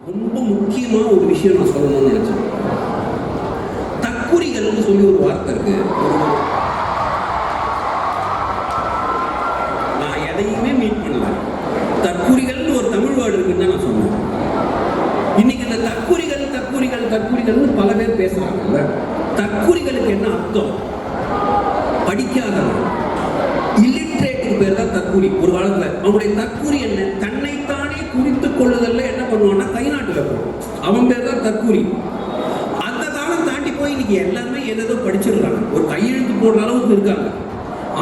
ரொம்ப முக்கியமான ஒரு விஷயம் நான் சொல்லணும்னு நினைச்சேன். தற்குறிகள்னு சொல்லி ஒரு வார்த்தை இருக்கு. நான் எதையுமே மீட் பண்ணல. தற்குறிகள்னு ஒரு தமிழ் வேர்டு இருக்குன்னு நான் சொன்னேன். இன்னைக்கு இந்த தற்குறிகள் தற்குறிகள் தற்குறிகள்னு பல பேர் பேசுறாங்கல்ல. தற்குறிகளுக்கு என்ன அர்த்தம்? படிக்காதவன், இல்லிட்ரேட்டுக்கு பேர் தான் தற்குறி. ஒரு காலத்துல அவனுடைய தற்குறி என்ன? தன்னைத்தானே குறித்துக் கொள்ளுதல்ல என்ன பண்ணுவான்னா கை நாட்டு வைப்பான். அவன் பேர் தான் தற்குறி. அந்த காலம் தாண்டி போய் இன்னைக்கு எல்லாருமே ஏதோ படிச்சிருக்காங்க, ஒரு கையெழுத்து போடுற அளவுக்கு இருக்காங்க.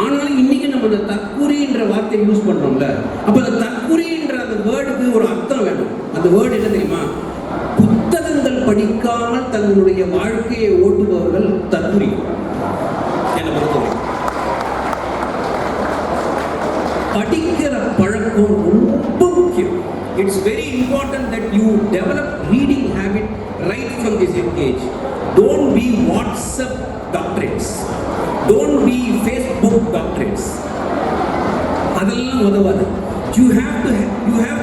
ஆனாலும் இன்னைக்கு நம்ம அந்த தற்குறின்ற வார்த்தையை யூஸ் பண்றோம்ல. அப்ப அந்த தற்குறின்ற அந்த வேர்டுக்கு ஒரு அர்த்தம் வேணும். அந்த வேர்டு என்ன தெரியுமா? புத்தகங்கள் படிக்காமல் தங்களுடைய வாழ்க்கையை ஓட்டுபவர்கள் தற்குறி. என்ன பொறுத்தவரை படிக்கிற பழக்கம் ரொம்ப முக்கியம். It's very important that you develop reading habit right from this age. Don't be WhatsApp doctorates. Don't be Facebook doctorates. அதெல்லாம் உதவாது. You have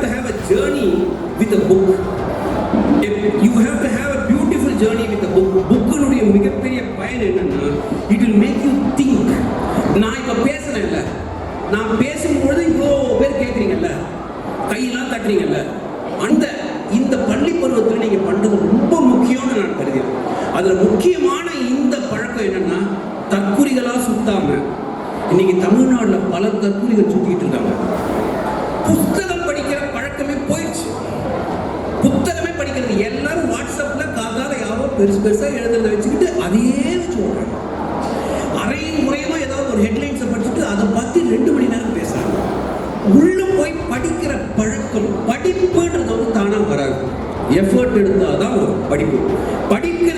to have a journey with a book. You have to have a beautiful journey with a book. புக்கினுடைய மிகப்பெரிய பயன் என்னன்னா, it will make you think. நான் இப்ப பேசுறேன்ல, நான் பேசும்பொழுது இவ்வளோ பேர் கேட்குறீங்கல்ல, கையெல்லாம் தட்டுறீங்கல்ல, இந்த பள்ளி பருவத்தில் நீங்க பண்றது ரொம்ப முக்கியம்னு நான் கருதுகிறேன். அதுல முக்கியமான இந்த பழக்கம் என்னன்னா, தற்குறிகளா சுத்தாம இன்னைக்கு தமிழ்நாடுல பல தற்குறிகள் சுத்திட்டு இருக்காங்க. புத்தகம் படிக்கிற பழக்கமே போயிடுச்சு. புத்தகமே படிக்கிறது எல்லாரும் வாட்ஸ்அப்ல காதால யாரோ பெருசு பெருசா எழுதுறத வச்சுக்கிட்டு அதையே வச்சு ஓடுறாங்க. அரையும் முறையுமா ஏதாவது ஒரு ஹெட்லைன்ஸை படிச்சுட்டு அதை பத்தி 2 மணி நேரம் பேசுறாங்க. உள்ள போய் படிக்கிற பழக்கம், படிப்புன்றது தானா வராது. எஃபர்ட் எடுத்தாதான் படிப்பு. படிக்கிற